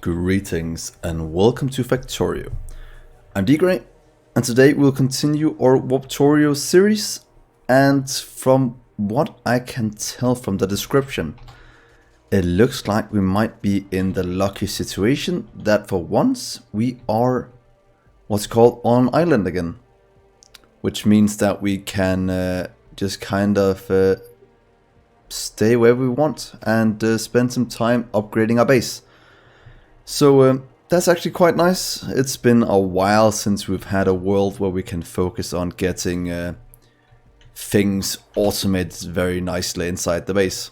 Greetings and welcome to Factorio. I'm Dgray, and today we'll continue our Warptorio series, and from what I can tell from the description, it looks like we might be in the lucky situation that for once we are what's called on an island again. Which means that we can just kind of stay where we want and spend some time upgrading our base. So that's actually quite nice. It's been a while since we've had a world where we can focus on getting things automated very nicely inside the base.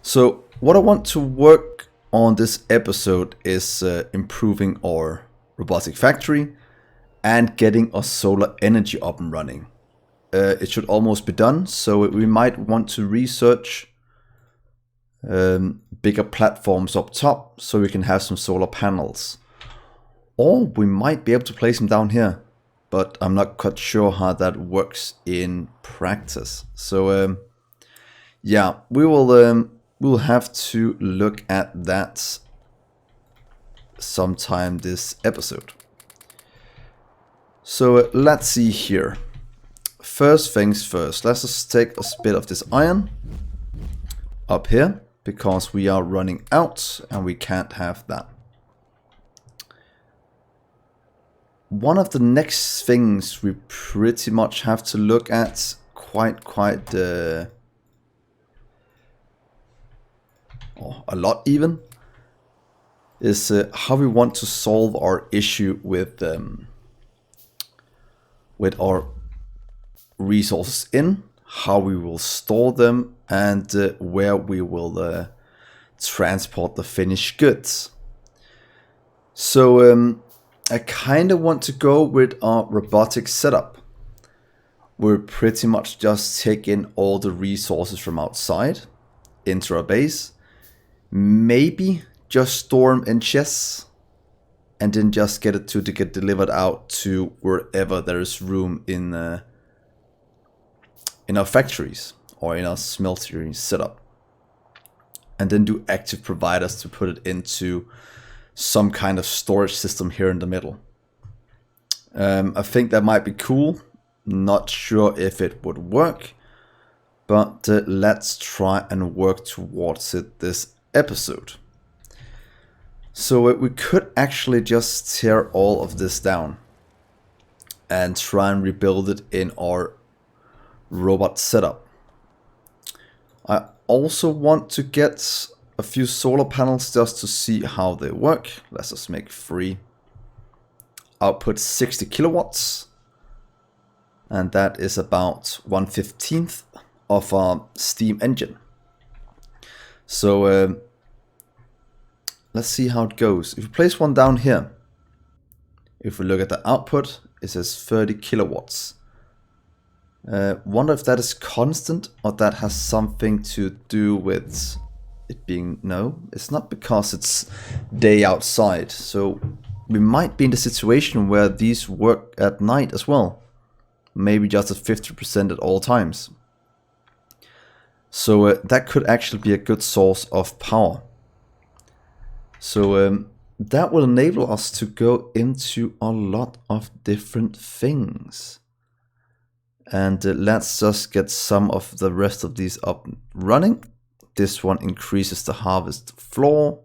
So what I want to work on this episode is improving our robotic factory and getting our solar energy up and running. It should almost be done, so we might want to research bigger platforms up top so we can have some solar panels. Or we might be able to place them down here, but I'm not quite sure how that works in practice. So yeah, we'll have to look at that sometime this episode. So let's see here. First things first, let's just take a bit of this iron up here, because we are running out and we can't have that. One of the next things we pretty much have to look at quite a lot even, is how we want to solve our issue with our resources in, how we will store them, and where we will transport the finished goods. So I kind of want to go with our robotic setup. We're pretty much just taking all the resources from outside into our base, maybe just store them in chests, and then just get it to get delivered out to wherever there is room in our factories or in our smeltery setup, and then do active providers to put it into some kind of storage system here in the middle. I think that might be cool. Not sure if it would work, but let's try and work towards it this episode. So we could actually just tear all of this down and try and rebuild it in our robot setup. I also want to get a few solar panels just to see how they work. Let's just make 3. Output 60 kilowatts, and that is about 1/15 of our steam engine. So let's see how it goes. If we place one down here, if we look at the output, it says 30 kilowatts. Wonder if that is constant or that has something to do with it being... No, it's not, because it's day outside. So we might be in the situation where these work at night as well. Maybe just at 50% at all times. So that could actually be a good source of power. So that will enable us to go into a lot of different things. And let's just get some of the rest of these up running. This one increases the harvest floor.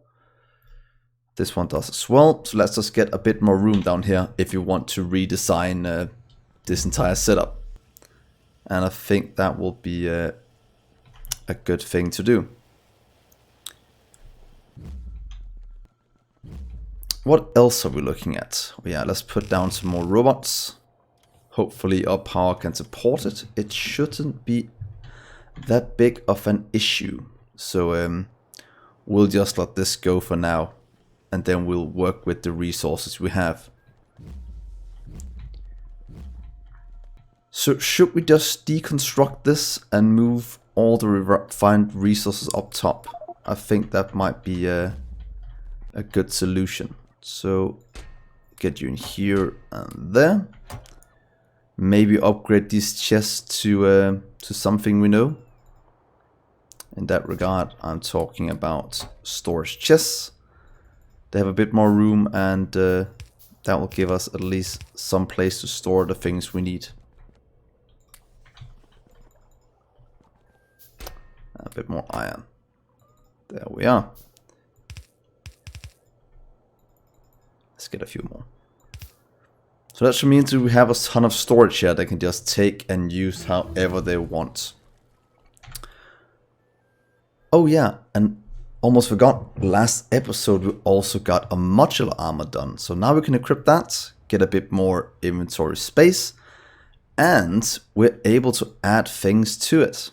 This one does as well. So let's just get a bit more room down here if you want to redesign this entire setup. And I think that will be a good thing to do. What else are we looking at? Well, yeah, let's put down some more robots. Hopefully our power can support it. It shouldn't be that big of an issue. So we'll just let this go for now, and then we'll work with the resources we have. So should we just deconstruct this and move all the refined resources up top? I think that might be a good solution. So get you in here and there. Maybe upgrade these chests to something we know. In that regard, I'm talking about storage chests. they have a bit more room, and that will give us at least some place to store the things we need. A bit more iron. There we are. Let's get a few more. So that should mean that we have a ton of storage here they can just take and use however they want. Oh yeah, and almost forgot, last episode we also got a modular armor done. So now we can equip that, get a bit more inventory space, and we're able to add things to it.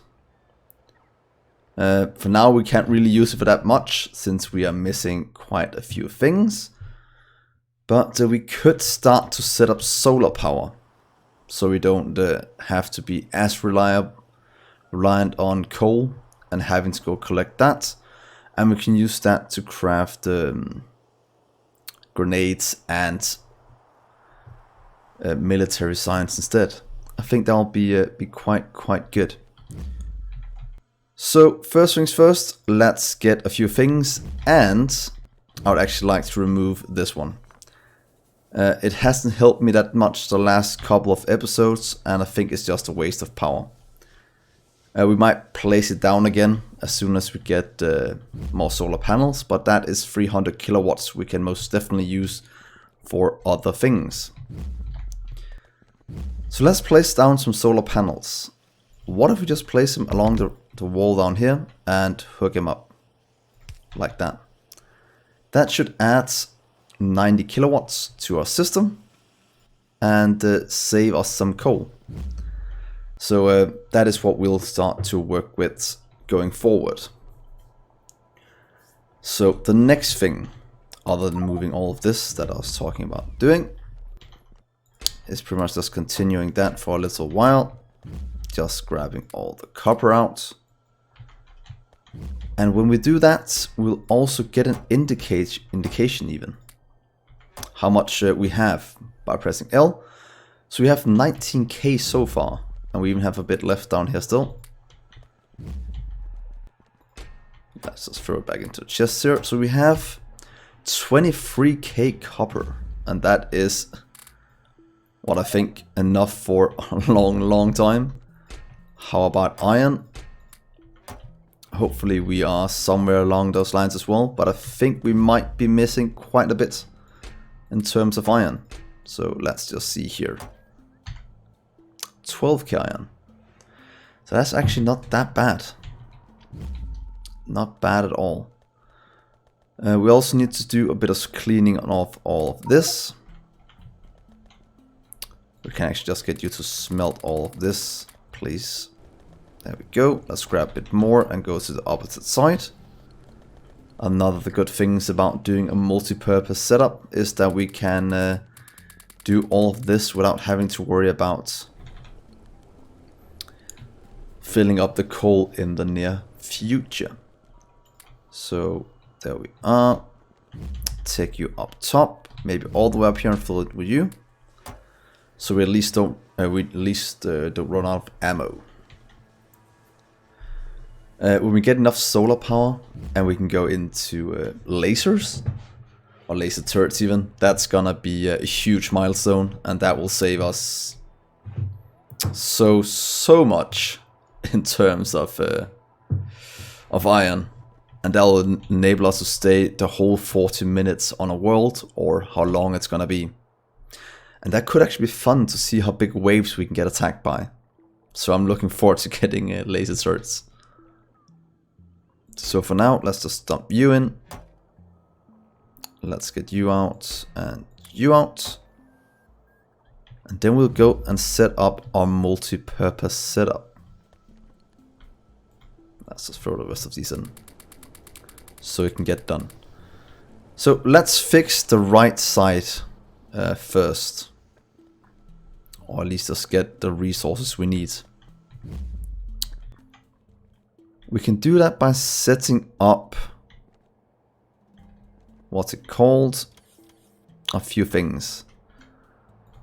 For now we can't really use it for that much since we are missing quite a few things. But we could start to set up solar power, so we don't have to be as reliant on coal and having to go collect that. And we can use that to craft grenades and military science instead. I think that'll be quite good. So first things first, let's get a few things, and I would actually like to remove this one. It hasn't helped me that much the last couple of episodes, and I think it's just a waste of power. We might place it down again as soon as we get more solar panels, but that is 300 kilowatts we can most definitely use for other things. So let's place down some solar panels. What if we just place them along the wall down here and hook them up like that? That should add 90 kilowatts to our system and save us some coal. So that is what we'll start to work with going forward. So the next thing, other than moving all of this that I was talking about doing, is pretty much just continuing that for a little while. Just grabbing all the copper out. And when we do that, we'll also get an indication even how much we have by pressing L. So we have 19k so far, and we even have a bit left down here still. Let's just throw it back into the chest here. So we have 23k copper, and that is what I think enough for a long time. How about iron? Hopefully we are somewhere along those lines as well, but I think we might be missing quite a bit in terms of iron. So let's just see here. 12k iron. So that's actually not that bad. Not bad at all. We also need to do a bit of cleaning off all of this. We can actually just get you to smelt all of this, please. There we go. Let's grab a bit more and go to the opposite side. Another of the good things about doing a multi-purpose setup is that we can do all of this without having to worry about filling up the coal in the near future. So there we are. Take you up top, maybe all the way up here and fill it with you. So we at least don't run out of ammo. When we get enough solar power and we can go into lasers or laser turrets even, that's gonna be a huge milestone, and that will save us so much in terms of iron, and that will enable us to stay the whole 40 minutes on a world, or how long it's gonna be. And that could actually be fun to see how big waves we can get attacked by. So I'm looking forward to getting laser turrets. So for now, let's just dump you in. Let's get you out and you out. And then we'll go and set up our multi-purpose setup. Let's just throw the rest of these in, so it can get done. So let's fix the right side first. Or at least just get the resources we need. We can do that by setting up, what's it called? A few things.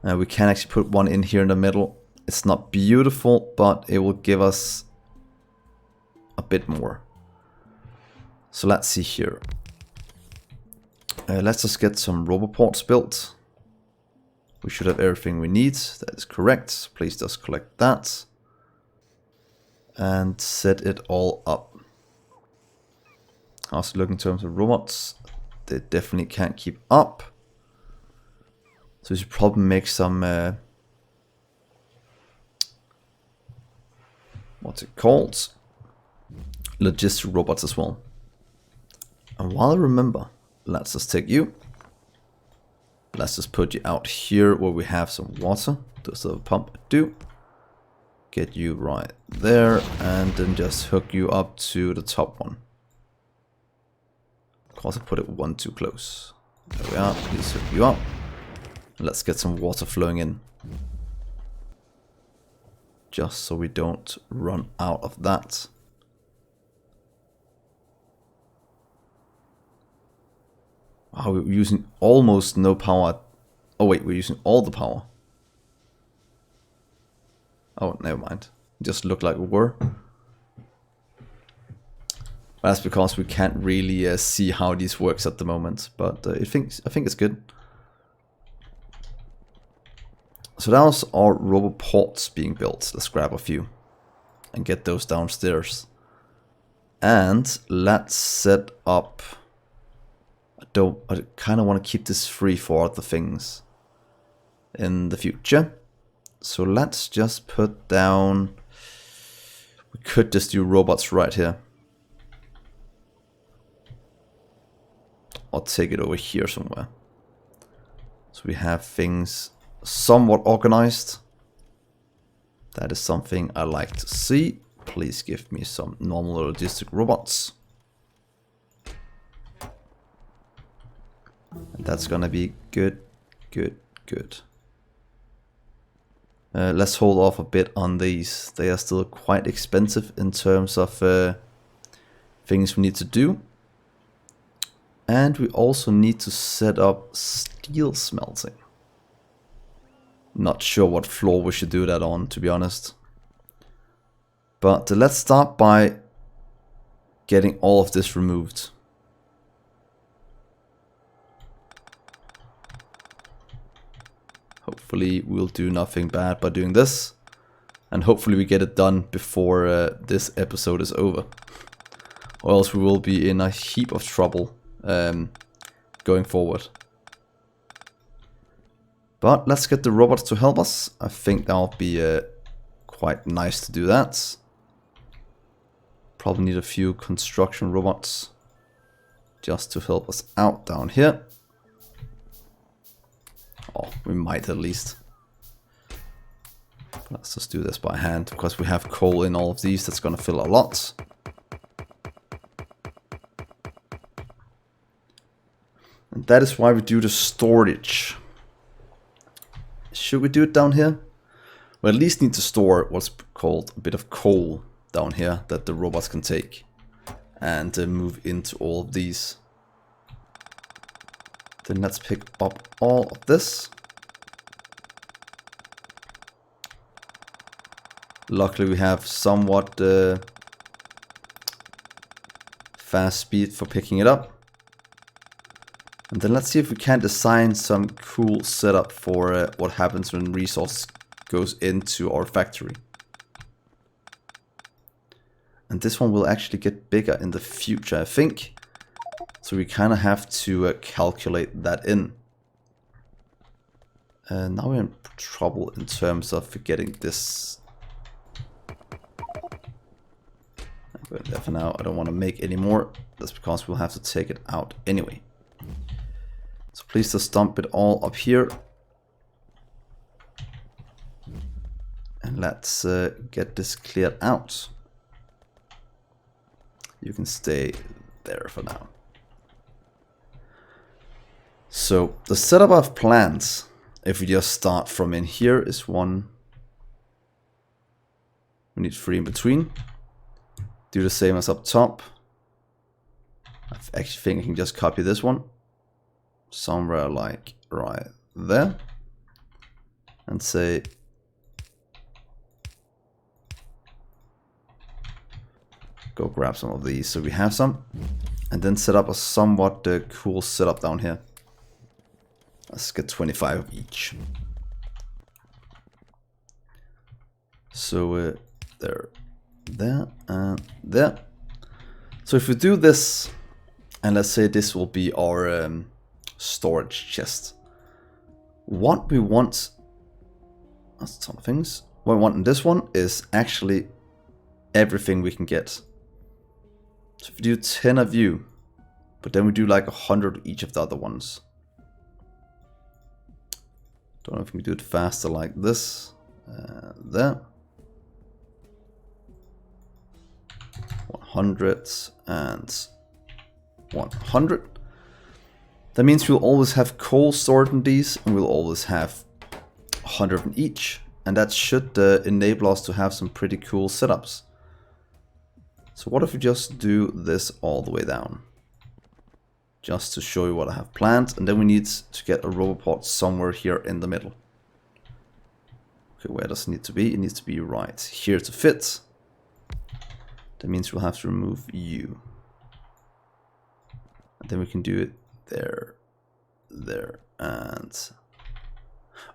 We can actually put one in here in the middle. It's not beautiful, but it will give us a bit more. So let's see here. Let's just get some roboports built. We should have everything we need. That is correct. Please just collect that. And set it all up. How's it look in terms of robots? They definitely can't keep up. So we should probably make some... what's it called? Logistic robots as well. And while I remember, let's just take you. Let's just put you out here where we have some water. Does the pump do? Get you right there, and then just hook you up to the top one. Of course, I put it one too close. There we are. Please hook you up. Let's get some water flowing in. Just so we don't run out of that. Wow, we're using almost no power. Oh wait, we're using all the power. Oh, never mind. It just looked like we were. That's because we can't really see how this works at the moment. But I think it's good. So that was our roboports being built. Let's grab a few and get those downstairs. And let's set up... I kind of want to keep this free for other things in the future. So let's just put down... We could just do robots right here. Or take it over here somewhere. So we have things somewhat organized. That is something I like to see. Please give me some normal logistic robots. And that's gonna be good, good, good. Let's hold off a bit on these. They are still quite expensive in terms of things we need to do. And we also need to set up steel smelting. Not sure what floor we should do that on, to be honest. But let's start by getting all of this removed. Hopefully we'll do nothing bad by doing this. And hopefully we get it done before this episode is over. Or else we will be in a heap of trouble going forward. But let's get the robots to help us. I think that would be quite nice to do that. Probably need a few construction robots just to help us out down here. Oh, we might at least. But let's just do this by hand because we have coal in all of these. That's going to fill a lot. And that is why we do the storage. Should we do it down here? We at least need to store what's called a bit of coal down here that the robots can take. And move into all of these. Then let's pick up all of this. Luckily we have somewhat fast speed for picking it up. And then let's see if we can design some cool setup for what happens when resource goes into our factory. And this one will actually get bigger in the future, I think. So we kind of have to calculate that in. Now we're in trouble in terms of getting this. I'm going there for now. I don't want to make any more. That's because we'll have to take it out anyway. So please just dump it all up here. And let's get this cleared out. You can stay there for now. So the setup of plants, if we just start from in here, is one. We need 3 in between. Do the same as up top. I actually think I can just copy this one. Somewhere like right there. And say go grab some of these so we have some. and then set up a somewhat cool setup down here. Let's get 25 of each. So there, and there. So if we do this, and let's say this will be our storage chest. What we want, that's a ton of things. What we want in this one is actually everything we can get. So if we do 10 of you, but then we do like 100 of each of the other ones. Don't know if we can do it faster like this. There. 100 and 100. That means we'll always have coal stored in these, and we'll always have 100 in each. And that should enable us to have some pretty cool setups. So what if we just do this all the way down? Just to show you what I have planned. And then we need to get a roboport somewhere here in the middle. Okay, where does it need to be? It needs to be right here to fit. That means we'll have to remove you. And then we can do it there, there, and...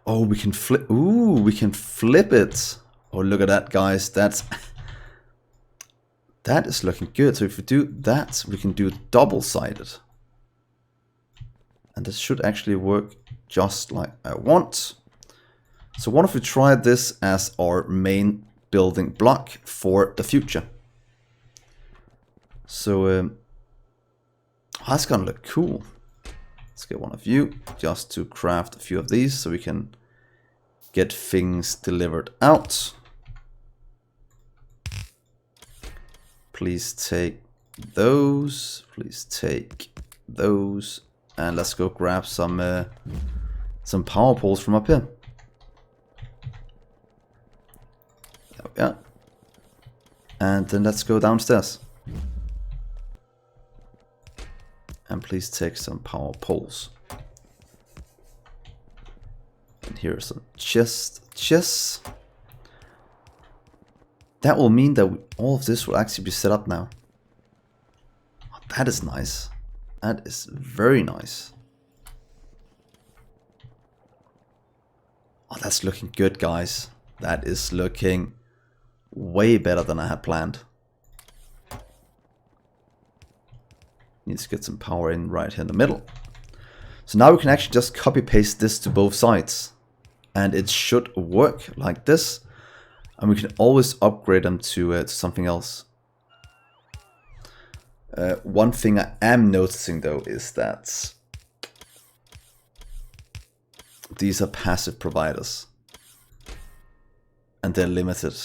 Oh, we can flip... Ooh, we can flip it! Oh, look at that, guys. That's... That is looking good. So if we do that, we can do it double-sided. And this should actually work just like I want. So what if we try this as our main building block for the future? So that's gonna look cool. Let's get one of you just to craft a few of these so we can get things delivered out. Please take those. Please take those. And let's go grab some power poles from up here. There we are. And then let's go downstairs. And please take some power poles. And here's some chests. That will mean that all of this will actually be set up now. Oh, that is nice. That is very nice. Oh, that's looking good, guys. That is looking way better than I had planned. Need to get some power in right here in the middle. So now we can actually just copy paste this to both sides. And it should work like this. And we can always upgrade them to something else. One thing I am noticing though is that these are passive providers. And they're limited.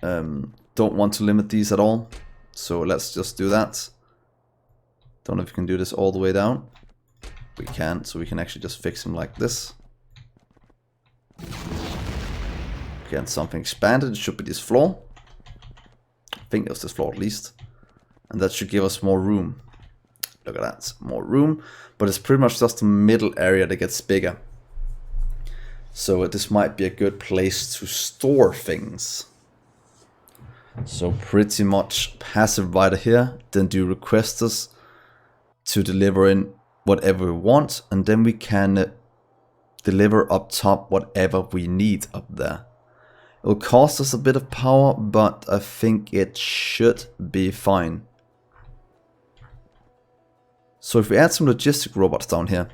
Don't want to limit these at all. So let's just do that. Don't know if we can do this all the way down. We can, so we can actually just fix them like this. Again, something expanded. It should be this floor. I think it was this floor at least. And that should give us more room. Look at that, more room. But it's pretty much just the middle area that gets bigger. So this might be a good place to store things. So pretty much passive provider here. Then do requesters to deliver in whatever we want, and then we can deliver up top whatever we need up there. It will cost us a bit of power, but I think it should be fine. So if we add some logistic robots down here,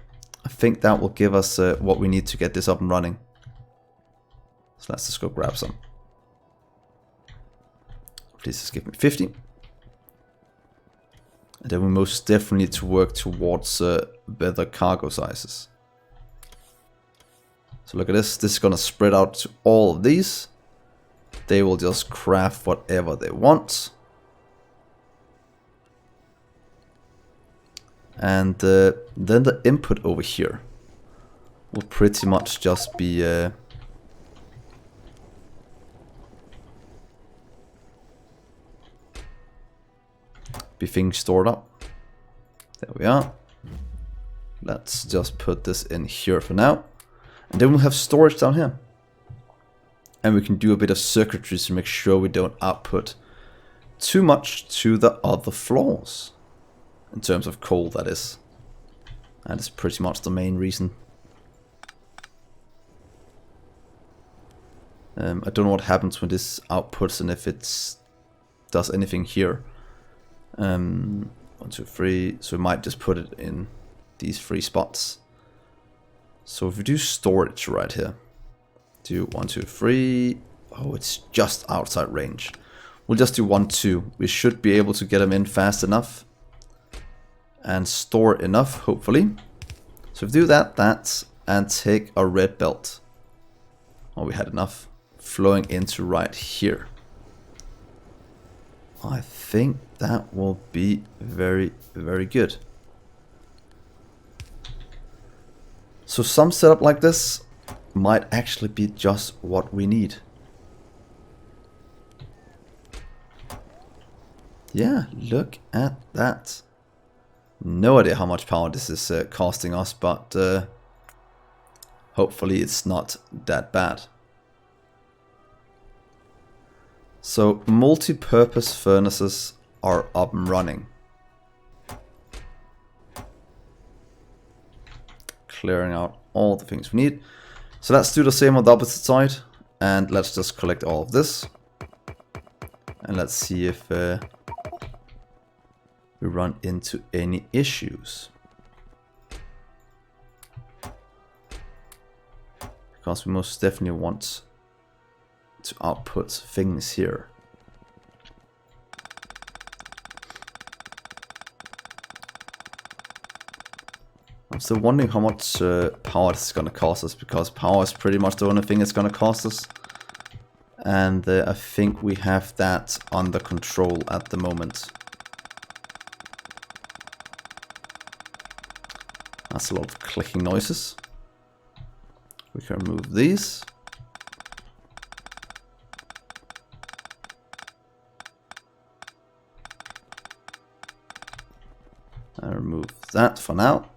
I think that will give us what we need to get this up and running. So let's just go grab some. Please just give me 50. And then we most definitely need to work towards better cargo sizes. So look at this. This is going to spread out to all of these. They will just craft whatever they want. And then the input over here will pretty much just be... things stored up. There we are. Let's just put this in here for now. And then we'll have storage down here. And we can do a bit of circuitry to make sure we don't output too much to the other floors. In terms of coal, that is. That is pretty much the main reason. I don't know what happens when this outputs and if it does anything here. 1, 2, 3. So we might just put it in these 3 spots. So if we do storage right here, do 1, 2, 3. Oh, it's just outside range. We'll just do 1, 2. We should be able to get them in fast enough and store enough, hopefully. So if we do that, and take a red belt. Oh, we had enough flowing into right here. I think that will be very, very good. So some setup like this might actually be just what we need. Yeah, look at that. No idea how much power this is costing us, but hopefully it's not that bad. So multi-purpose furnaces are up and running. Clearing out all the things we need. So let's do the same on the opposite side, and let's just collect all of this. And let's see if we run into any issues. Because we most definitely want to output things here. I'm still wondering how much power this is going to cost us, because power is pretty much the only thing it's going to cost us. And I think we have that under control at the moment. That's a lot of clicking noises. We can remove these. And remove that for now.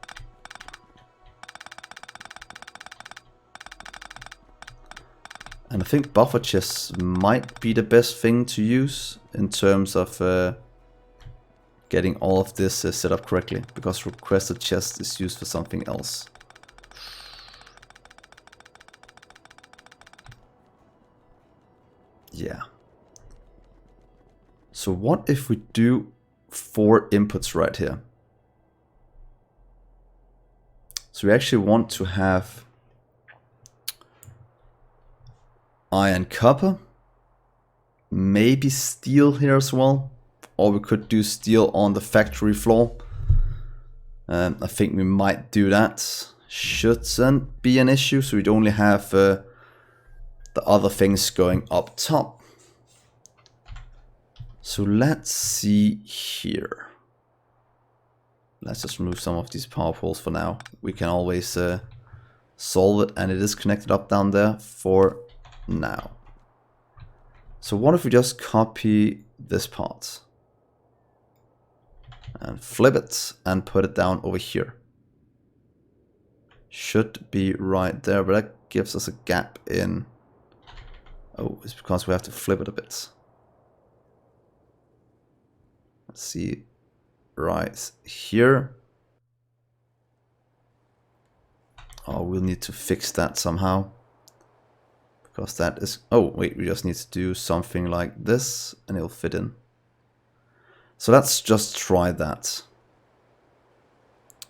And I think buffer chests might be the best thing to use in terms of getting all of this set up correctly, because requested chest is used for something else. Yeah. So what if we do 4 inputs right here? So we actually want to have iron, copper, maybe steel here as well, or we could do steel on the factory floor. I think we might do that. Shouldn't be an issue, so we'd only have the other things going up top. So let's see here. Let's just remove some of these power poles for now. We can always solve it, and it is connected up down there for now. So what if we just copy this part and flip it and put it down over here? Should be right there, but that gives us a gap in. Oh, it's because we have to flip it a bit. Let's see, right here. Oh, we'll need to fix that somehow. Because that is... Oh, wait, we just need to do something like this and it'll fit in. So let's just try that.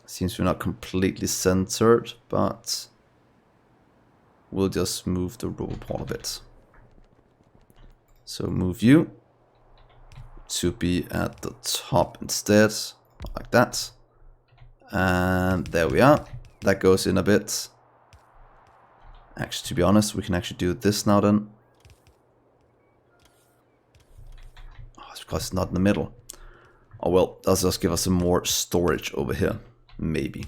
Seems we're not completely centered, but we'll just move the robot a bit. So move you to be at the top instead, like that. And there we are. That goes in a bit. Actually, to be honest, we can actually do this now then. Oh, it's because it's not in the middle. Oh well, that'll just give us some more storage over here. Maybe.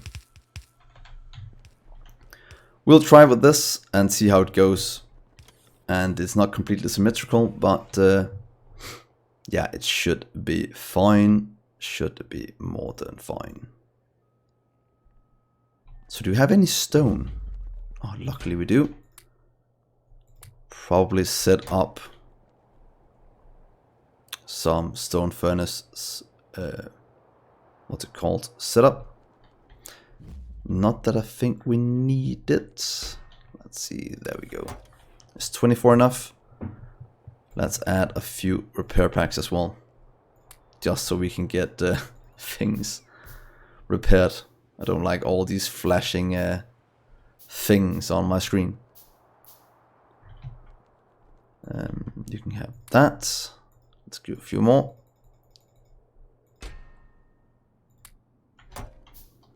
We'll try with this and see how it goes. And it's not completely symmetrical, but yeah, it should be fine. Should be more than fine. So do we have any stone? Oh, luckily we do. Probably set up some stone furnaces what's it called, setup. Not that I think we need it. Let's see, there we go. Is 24 enough? Let's add a few repair packs as well, just so we can get things repaired. I don't like all these flashing things on my screen. You can have that. Let's do a few more.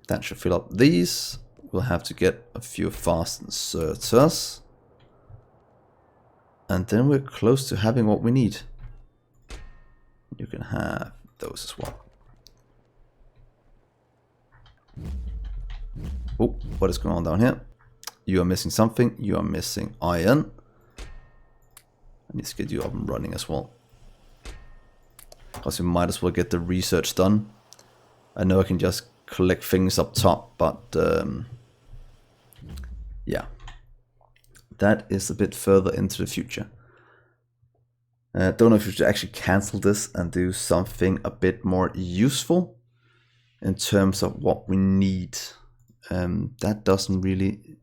That should fill up these. We'll have to get a few fast inserters. And then we're close to having what we need. You can have those as well. Oh, what is going on down here? You are missing something. You are missing iron. I need to get you up and running as well. Because we might as well get the research done. I know I can just collect things up top, but yeah, that is a bit further into the future. Don't know if we should actually cancel this and do something a bit more useful in terms of what we need. That doesn't really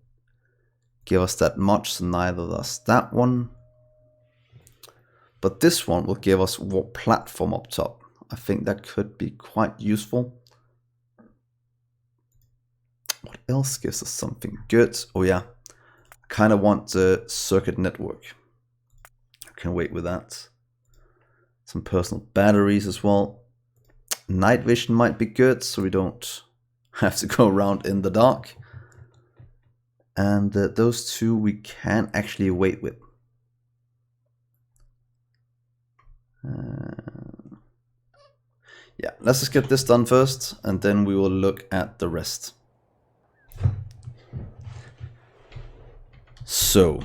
give us that much, so neither does that one. But this one will give us warp platform up top. I think that could be quite useful. What else gives us something good? Oh yeah, I kind of want the circuit network. I can wait with that. Some personal batteries as well. Night vision might be good, so we don't have to go around in the dark. And those two we can actually wait with. Yeah, let's just get this done first, and then we will look at the rest. So,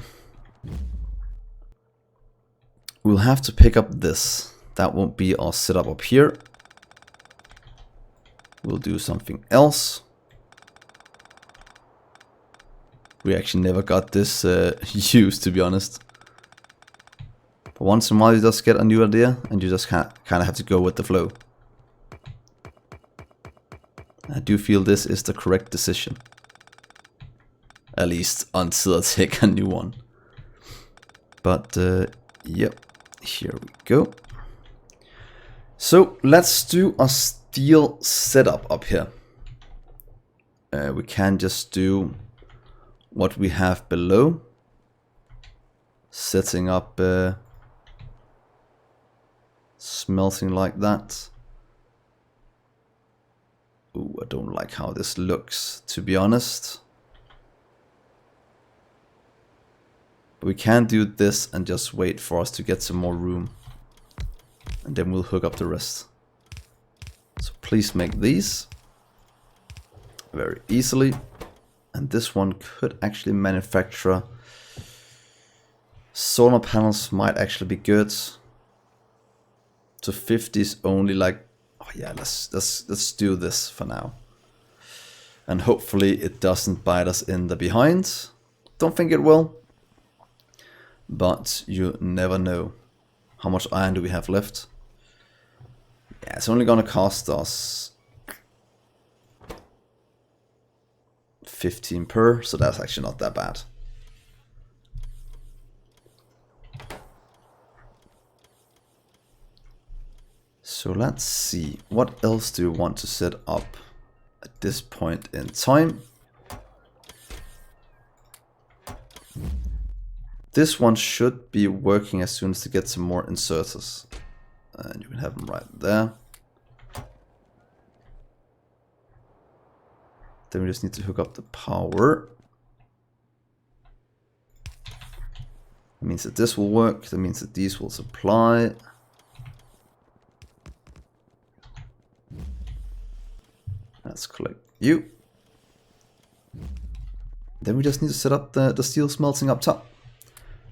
we'll have to pick up this. That won't be our setup up here. We'll do something else. We actually never got this used, to be honest. But once in a while you just get a new idea and you just kind of have to go with the flow. I do feel this is the correct decision. At least until I take a new one. But yep, here we go. So let's do a steel setup up here. We can just do what we have below. Setting up smelting like that. Ooh, I don't like how this looks, to be honest. But we can do this and just wait for us to get some more room. And then we'll hook up the rest. So please make these very easily. And this one could actually manufacture solar panels, might actually be good. So 50 is only like, oh yeah, let's do this for now. And hopefully it doesn't bite us in the behind. Don't think it will. But you never know. How much iron do we have left? Yeah, it's only gonna cost us 15 per, so that's actually not that bad. So let's see, what else do we want to set up at this point in time? This one should be working as soon as to get some more inserters. And you can have them right there. Then we just need to hook up the power. That means that this will work. That means that these will supply. Let's collect you. Then we just need to set up the steel smelting up top,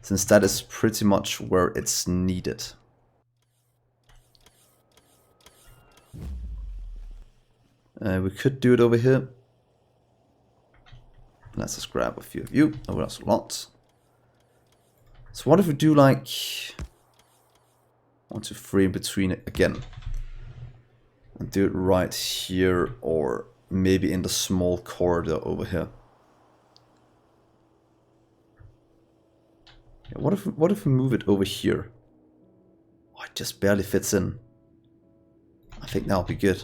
since that is pretty much where it's needed. We could do it over here. Let's just grab a few of you. Oh, that's a lot. So what if we do like 1, 2, 3 in between it again? And do it right here, or maybe in the small corridor over here. Yeah, what if we move it over here? Oh, it just barely fits in. I think that'll be good.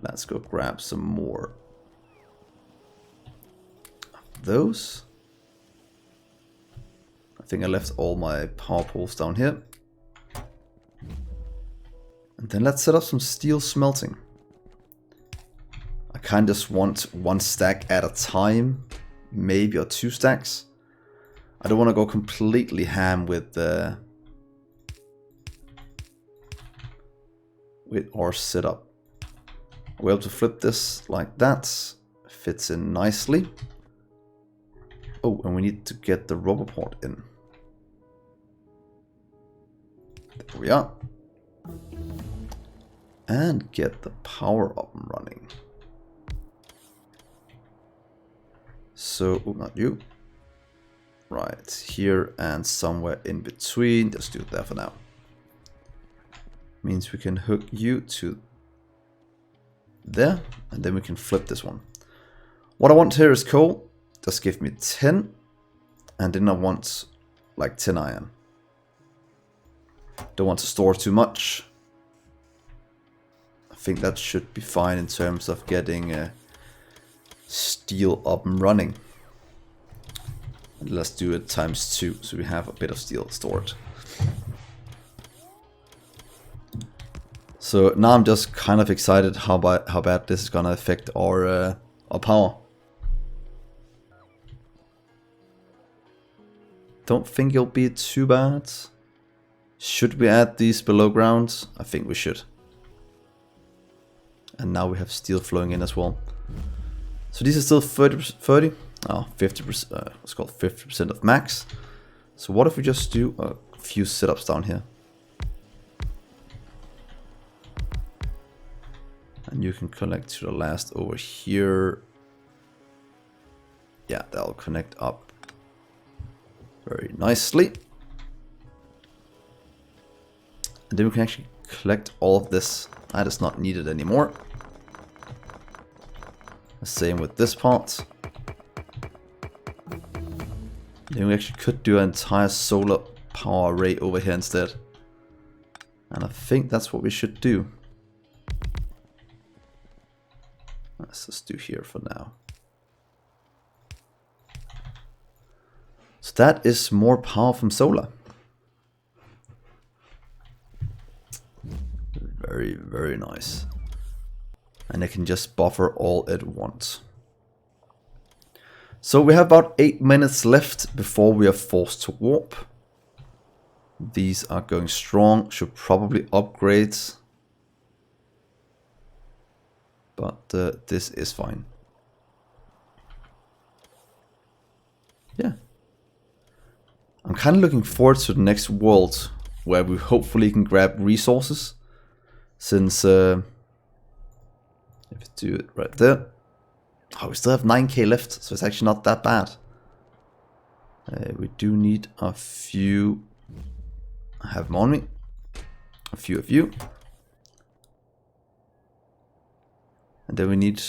Let's go grab some more of those. I think I left all my power poles down here. And then let's set up some steel smelting. I kind of just want one stack at a time, maybe, or 2 stacks. I don't want to go completely ham with our setup. We're able to flip this like that. Fits in nicely. Oh, and we need to get the rubber port in. There we are. And get the power up and running. So, oh, not you. Right, here and somewhere in between. Just do that for now. Means we can hook you to there, and then we can flip this one. What I want here is coal. Just give me 10, and then I want like 10 iron. Don't want to store too much. I think that should be fine in terms of getting steel up and running. And let's do it ×2, so we have a bit of steel stored. So now I'm just kind of excited how bad this is gonna affect our power. Don't think it'll be too bad. Should we add these below ground? I think we should. And now we have steel flowing in as well. So these are still 50%, oh, 50%, let's call it 50% of max. So what if we just do a few setups down here? And you can connect to the last over here. Yeah, that'll connect up very nicely. And then we can actually collect all of this. That is not needed anymore. The same with this part. Then we actually could do an entire solar power array over here instead. And I think that's what we should do. Let's just do here for now. So that is more power from solar. Very, very nice. And it can just buffer all at once. So we have about 8 minutes left before we are forced to warp. These are going strong, should probably upgrade. But this is fine. Yeah. I'm kind of looking forward to the next world where we hopefully can grab resources. Since, if we do it right there. Oh, we still have 9k left, so it's actually not that bad. We do need a few. I have them on me. A few of you. And then we need.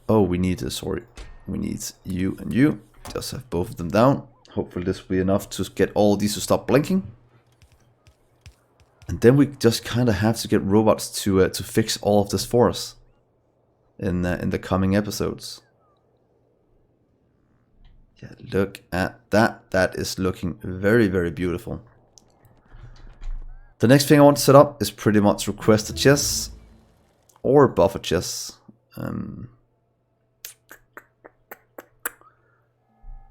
Oh, we need, sorry. We need you and you. Just have both of them down. Hopefully this will be enough to get all these to stop blinking. And then we just kind of have to get robots to fix all of this for us in the coming episodes. Yeah, look at that. That is looking very, very beautiful. The next thing I want to set up is pretty much requested chests or buffer chests.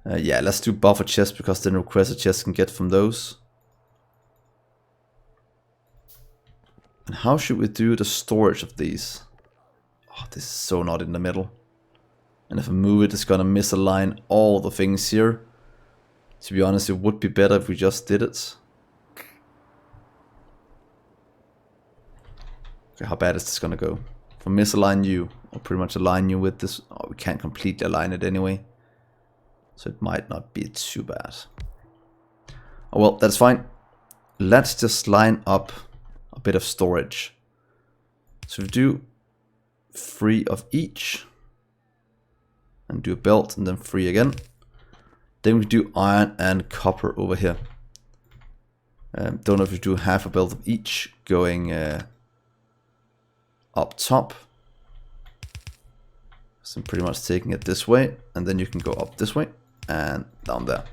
Yeah, let's do buffer chests because then requested chests can get from those. And how should we do the storage of these? Oh, this is so not in the middle. And if I move it, it's gonna misalign all the things here. To be honest, it would be better if we just did it. Okay, how bad is this gonna go? If I misalign you, I'll pretty much align you with this. Oh, we can't completely align it anyway. So it might not be too bad. Oh well, that's fine. let's just line up a bit of storage. So we do 3 of each, and do a belt, and then 3 again. Then we do iron and copper over here. Don't know if we do half a belt of each going up top. So I'm pretty much taking it this way, and then you can go up this way and down there.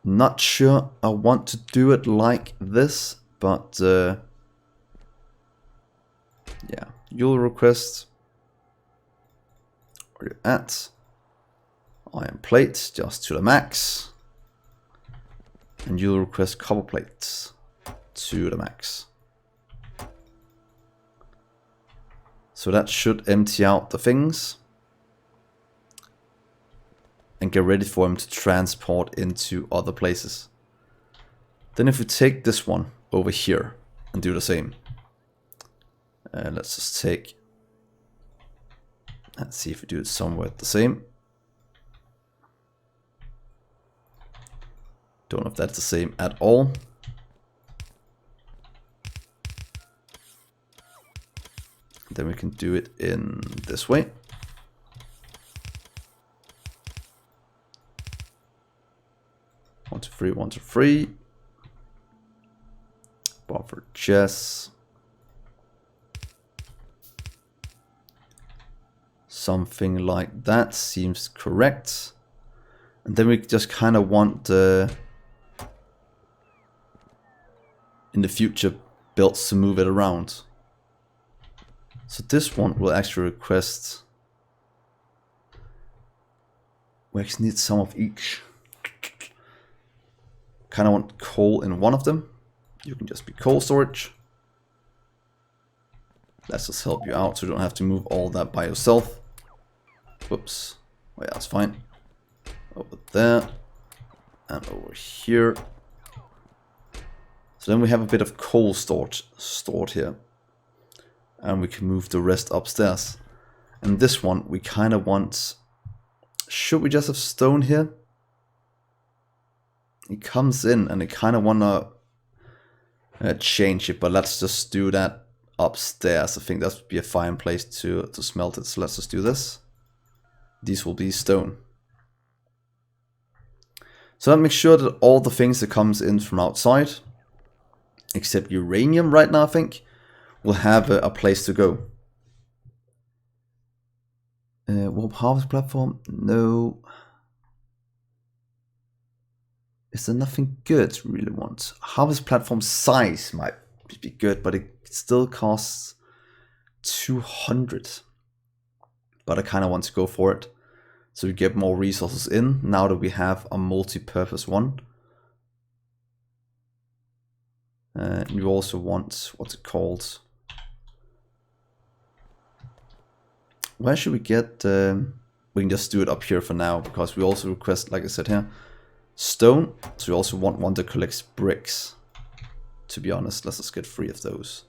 Not sure I want to do it like this, but yeah, you'll request where you're at. Iron plates just to the max, and you'll request copper plates to the max. So that should empty out the things and get ready for him to transport into other places. Then if we take this one over here and do the same, let's just take, let's see if we do it somewhere the same. Don't know if that's the same at all. Then we can do it in this way. One, two, three, 1, 2, 3. Buffer chess. Something like that seems correct. And then we just kind of want in the future builds to move it around. So this one will actually request, we actually need some of each. Kind of want coal in one of them. You can just be coal storage. Let's just help you out so you don't have to move all that by yourself. Whoops. Oh yeah, that's fine. Over there. And over here. So then we have a bit of coal stored here. And we can move the rest upstairs. And this one we kind of want, should we just have stone here? It comes in and I kind of want to change it, but let's just do that upstairs. I think that would be a fine place to smelt it. So let's just do this. These will be stone. So that makes sure that all the things that comes in from outside, except uranium right now I think, will have a place to go. Warp harvest platform? No. Is there nothing good we really want? Harvest platform size might be good, but it still costs 200. But I kind of want to go for it. So we get more resources in now that we have a multi-purpose one. And you also want, what's it called? Where should we get, we can just do it up here for now, because we also request, like I said here, stone. So we also want one that collects bricks. To be honest, let's just get 3 of those.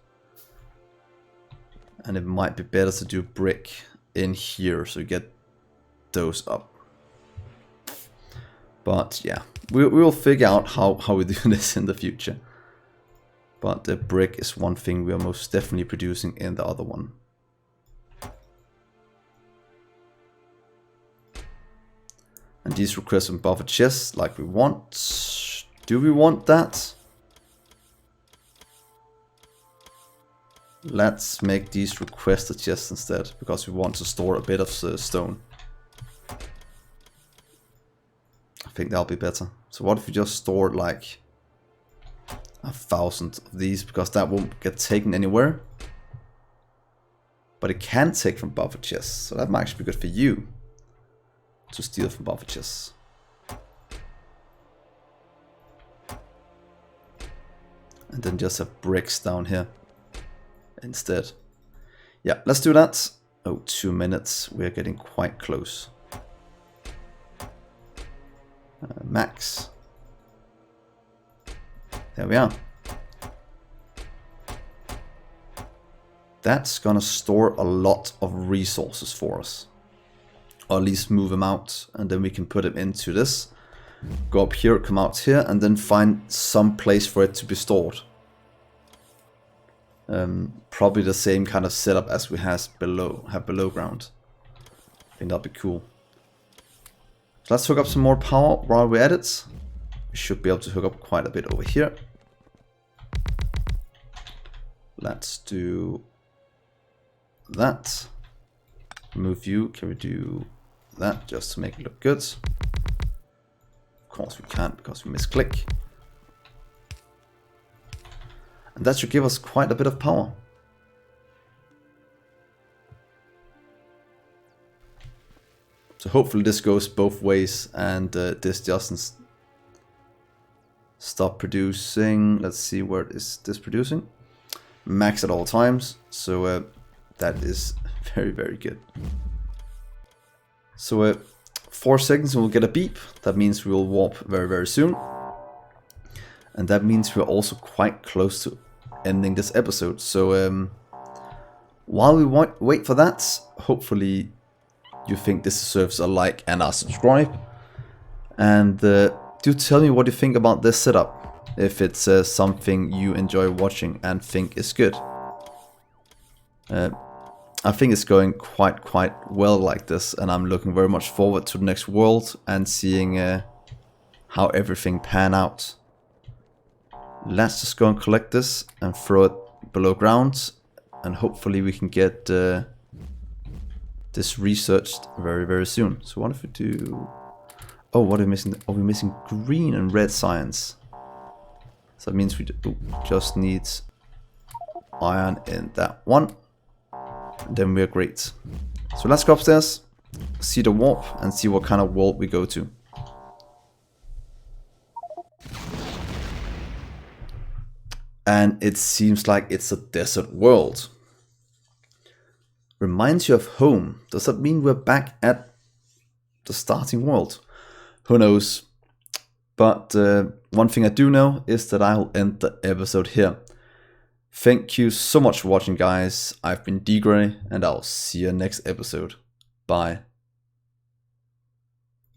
And it might be better to do brick in here, so we get those up. But yeah, we will figure out how we do this in the future. But the brick is one thing we are most definitely producing in the other one. And these request some buffer chests like we want. Do we want that? Let's make these requested chests instead, because we want to store a bit of stone. I think that'll be better. So what if we just store like 1,000 of these, because that won't get taken anywhere. But it can take from buffer chests, so that might actually be good for you to steal from buffer chests. And then just have bricks down here instead. Yeah, let's do that. Oh, 2 minutes. We're getting quite close. Max. There we are. That's gonna store a lot of resources for us. Or at least move them out, and then we can put them into this. go up here, come out here, and then find some place for it to be stored. Probably the same kind of setup as we have below ground. I think that'd be cool. So let's hook up some more power while we're at it. We should be able to hook up quite a bit over here. Let's do that. Remove you. Can we do that just to make it look good? Of course we can't because we misclick. And that should give us quite a bit of power. So hopefully this goes both ways and this doesn't stop producing. Let's see, where is this producing? Max at all times. So that is very, very good. So 4 seconds and we'll get a beep. That means we will warp very, very soon. And that means we're also quite close to ending this episode. So while we wait for that, hopefully you think this deserves a like and a subscribe. And do tell me what you think about this setup. If it's something you enjoy watching and think is good. I think it's going quite well like this, and I'm looking very much forward to the next world and seeing how everything pan out. Let's just go and collect this and throw it below ground, and hopefully we can get this researched very, very soon. So what if we do... Oh, what are we missing? Oh, we're missing green and red science. So that means we just need iron in that one. Then we're great. So let's go upstairs, see the warp, and see what kind of world we go to. And it seems like it's a desert world. Reminds you of home. Does that mean we're back at the starting world? Who knows? But one thing I do know is that I will end the episode here. Thank you so much for watching, guys. I've been Dgray, and I'll see you next episode. Bye.